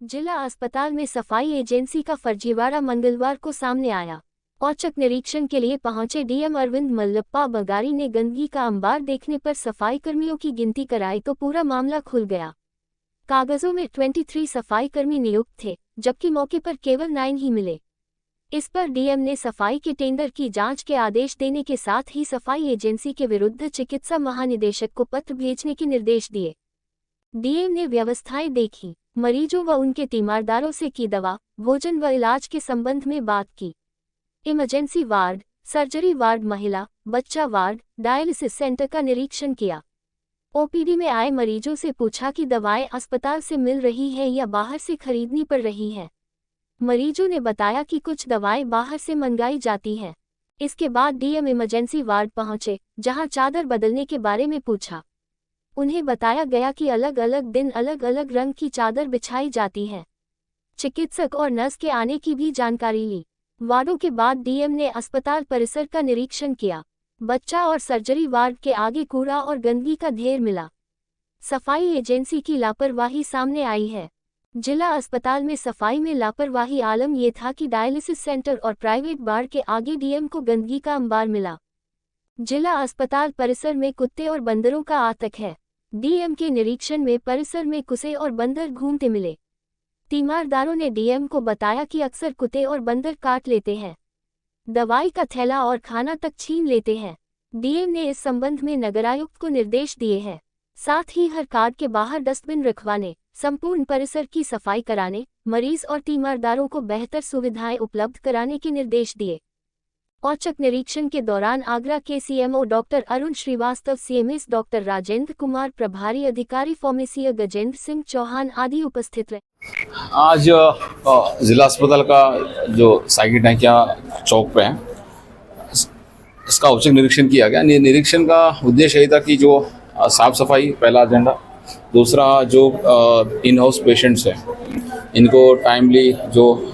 जिला अस्पताल में सफाई एजेंसी का फर्जीवाड़ा मंगलवार को सामने आया। औचक निरीक्षण के लिए पहुंचे डीएम अरविंद मल्लप्पा बगारी ने गंदगी का अंबार देखने पर सफाई कर्मियों की गिनती कराई तो पूरा मामला खुल गया। कागजों में 23 सफाई कर्मी नियुक्त थे, जबकि मौके पर केवल 9 ही मिले। इस पर डीएम ने सफाई के टेंडर की जांच के आदेश देने के साथ ही सफाई एजेंसी के विरुद्ध चिकित्सा महानिदेशक को पत्र भेजने के निर्देश दिए। डीएम ने व्यवस्थाएं देखी, मरीजों व उनके तीमारदारों से की दवा, भोजन व इलाज के संबंध में बात की। इमरजेंसी वार्ड, सर्जरी वार्ड, महिला बच्चा वार्ड, डायलिसिस सेंटर का निरीक्षण किया। ओपीडी में आए मरीजों से पूछा कि दवाएं अस्पताल से मिल रही हैं या बाहर से खरीदनी पड़ रही हैं। मरीजों ने बताया कि कुछ दवाएं बाहर से मंगाई जाती हैं। इसके बाद डीएम इमरजेंसी वार्ड पहुंचे, जहां चादर बदलने के बारे में पूछा। उन्हें बताया गया कि अलग अलग दिन अलग अलग रंग की चादर बिछाई जाती है। चिकित्सक और नर्स के आने की भी जानकारी ली। वार्डों के बाद डीएम ने अस्पताल परिसर का निरीक्षण किया। बच्चा और सर्जरी वार्ड के आगे कूड़ा और गंदगी का ढेर मिला। सफाई एजेंसी की लापरवाही सामने आई है। जिला अस्पताल में सफाई में लापरवाही आलम ये था कि डायलिसिस सेंटर और प्राइवेट वार्ड के आगे डीएम को गंदगी का अंबार मिला। जिला अस्पताल परिसर में कुत्ते और बंदरों का आतंक है। डीएम के निरीक्षण में परिसर में कुत्ते और बंदर घूमते मिले। तीमारदारों ने डीएम को बताया कि अक्सर कुत्ते और बंदर काट लेते हैं, दवाई का थैला और खाना तक छीन लेते हैं। डीएम ने इस संबंध में नगरायुक्त को निर्देश दिए हैं। साथ ही हर कार्ड के बाहर डस्टबिन रखवाने, संपूर्ण परिसर की सफाई कराने, मरीज और तीमारदारों को बेहतर सुविधाएं उपलब्ध कराने के निर्देश दिए। औचक निरीक्षण के दौरान आगरा के CMO doctor Arun Srivastava, CMS doctor Rajendra Kumar, प्रभारी अधिकारी फार्मेसी गजेंद्र सिंह चौहान आदि उपस्थित रहे। आज जिला अस्पताल का जो साइकिल टैंकिया चौक पे है, इसका औचक निरीक्षण किया गया। निरीक्षण का उद्देश्य यही था कि जो साफ सफाई पहला एजेंडा, दूसरा जो इन हाउस पेशेंट्स हैं इनको टाइमली जो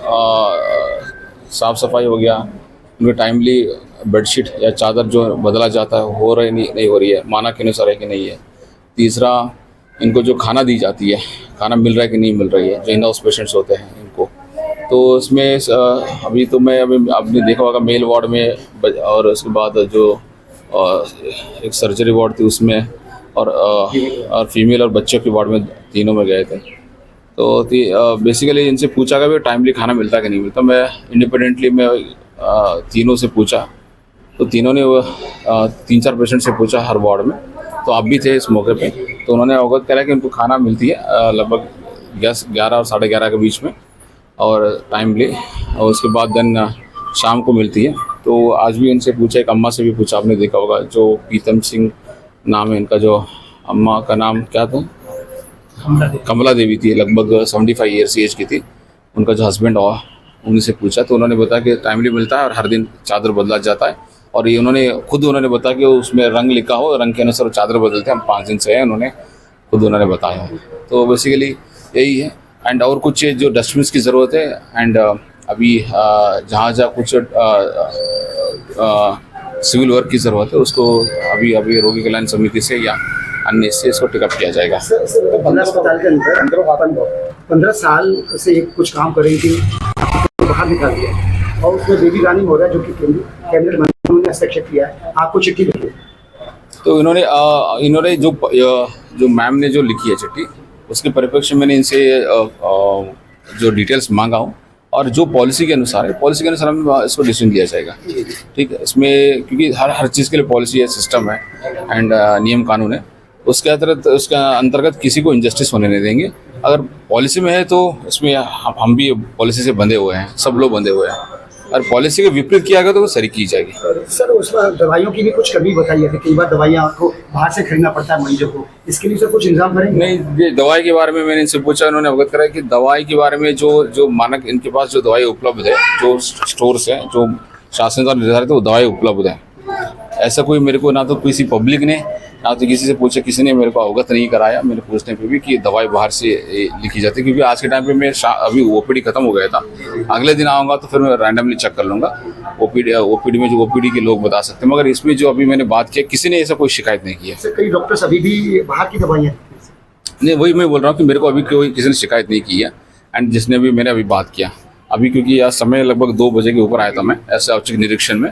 साफ सफाई हो गया, उनमें टाइमली बेडशीट या चादर जो बदला जाता है हो रही नहीं हो रही है, मानक के अनुसार है कि नहीं है। तीसरा, इनको जो खाना दी जाती है, खाना मिल रहा है कि नहीं मिल रही है, जो इन हाउस पेशेंट्स होते हैं इनको। तो इसमें अभी आपने देखा होगा मेल वार्ड में, और उसके बाद जो एक सर्जरी वार्ड थी उसमें, और फीमेल और बच्चों के वार्ड में, तीनों में गए थे। तो बेसिकली इनसे पूछा गया टाइमली खाना मिलता कि नहीं मिलता। मैं इंडिपेंडेंटली तीनों से पूछा, तो तीनों ने 3-4 पेशेंट से पूछा हर वार्ड में। तो आप भी थे इस मौके पे, तो उन्होंने अवगत कराया कि उनको खाना मिलती है लगभग 11 और 11:30 के बीच में, और टाइमली, और उसके बाद दिन शाम को मिलती है। तो आज भी उनसे पूछा, एक अम्मा से भी पूछा, आपने देखा होगा, जो पीतम सिंह नाम है इनका, जो अम्मा का नाम क्या था, कमला देवी थी, लगभग 75 ईयर्स एज की थी। उनका जो हस्बैंड हुआ, उनसे पूछा तो उन्होंने बताया कि टाइमली मिलता है और हर दिन चादर बदला जाता है। और ये उन्होंने बताया कि उसमें रंग लिखा हो, रंग के अनुसार चादर बदलते हैं। हम 5 दिन से हैं, उन्होंने बताया। तो बेसिकली यही है। एंड और कुछ जो डस्टबिन की ज़रूरत है, एंड अभी जहाँ कुछ सिविल वर्क की ज़रूरत है, उसको अभी रोगी कल्याण समिति से या अन्य से इसको टिकअप किया जाएगा। अस्पताल के अंदर 15 साल से कुछ काम कर रही थी, बाहर निकाल दिया, और उसमें बेबी रानी हो रहा है, जो कि कैबिनेट मंत्री ने हस्ताक्षर किया है। आपको चिट्ठी लिखी, तो इन्होंने जो मैम ने जो लिखी है चिट्ठी, उसके परिप्रेक्ष्य मैंने इनसे जो डिटेल्स मांगा हूँ, और जो पॉलिसी के अनुसार है, पॉलिसी के अनुसार हमें इसको डिसीजन लिया जाएगा। ठीक है, इसमें क्योंकि हर चीज़ के लिए पॉलिसी है, सिस्टम है, एंड नियम कानून है। उसके अंतर्गत किसी को इनजस्टिस होने नहीं देंगे। अगर पॉलिसी में है तो इसमें हम भी पॉलिसी से बंधे हुए हैं, सब लोग बंधे हुए हैं। और पॉलिसी के विपरीत किया गया तो वो सरी की जाएगी। सर, उसमें दवाइयों की भी कुछ कमी बताई है कि कई बार दवाइयाँ आपको बाहर से खरीदना पड़ता है मरीजों को, इसके लिए सर कुछ इंतजाम करेंगे? नहीं, दवाई के बारे में मैंने इनसे पूछा, उन्होंने अवगत कराया कि दवाई के बारे में जो मानक इनके पास जो दवाई उपलब्ध है, जो स्टोर्स है, जो शासन द्वारा निर्धारित है, वो दवाई उपलब्ध है। ऐसा कोई मेरे को ना तो किसी पब्लिक ने, ना तो किसी से पूछा, किसी ने मेरे को अवगत नहीं कराया मेरे पूछने पे भी कि दवाई बाहर से लिखी जाती है। क्योंकि आज के टाइम पे मैं अभी ओपीडी खत्म हो गया था, अगले दिन आऊँगा तो फिर मैं रैंडमली चेक कर लूँगा। ओपीडी में जो ओपीडी के लोग बता सकते हैं, मगर इसमें जो अभी मैंने बात किया, किसी ने ऐसा कोई शिकायत नहीं की है। कई डॉक्टर्स अभी भी बाहर की दवाइयाँ नहीं, वही मैं बोल रहा हूँ कि मेरे को अभी कोई किसी ने शिकायत नहीं की है। एंड जिसने भी मैंने अभी बात किया अभी, क्योंकि आज समय लगभग 2 बजे के ऊपर आया था मैं ऐसे औचक निरीक्षण में।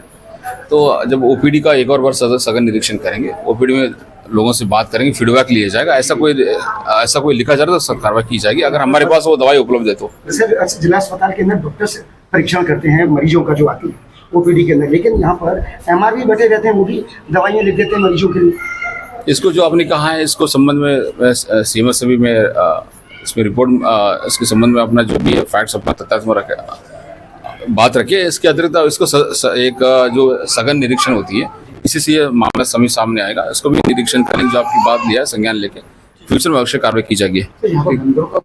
तो जब ओपीडी का एक और बार सघन निरीक्षण करेंगे, ओपीडी में लोगों से बात करेंगे, फीडबैक लिया जाएगा। ऐसा कोई लिखा जा रहा है तो सख्त कार्रवाई की जाएगी, अगर हमारे पास वो दवाई उपलब्ध है तो। जैसे जिला अस्पताल के अंदर डॉक्टर से परीक्षण करते हैं मरीजों का जो आती है ओपीडी के अंदर, लेकिन यहाँ पर एमआर भी बैठे रहते हैं, वो भी दवाइयाँ लिख देते हैं मरीजों के लिए। इसको जो आपने कहा है, इसको संबंध में सीएमएस से भी मैं इसमें रिपोर्ट इसके संबंध में अपना जो भी है फैक्ट्स अपना तथ्यात्मक में रखे, बात रखिए। इसके अतिरिक्त इसको एक जो सघन निरीक्षण होती है, इसी से ये मामला सामने आएगा। इसको भी निरीक्षण करेंगे, जो आपकी बात लिया है संज्ञान लेके, फ्यूचर में अवश्य कार्रवाई की जाएगी। तो यहाँ पर बंदरों का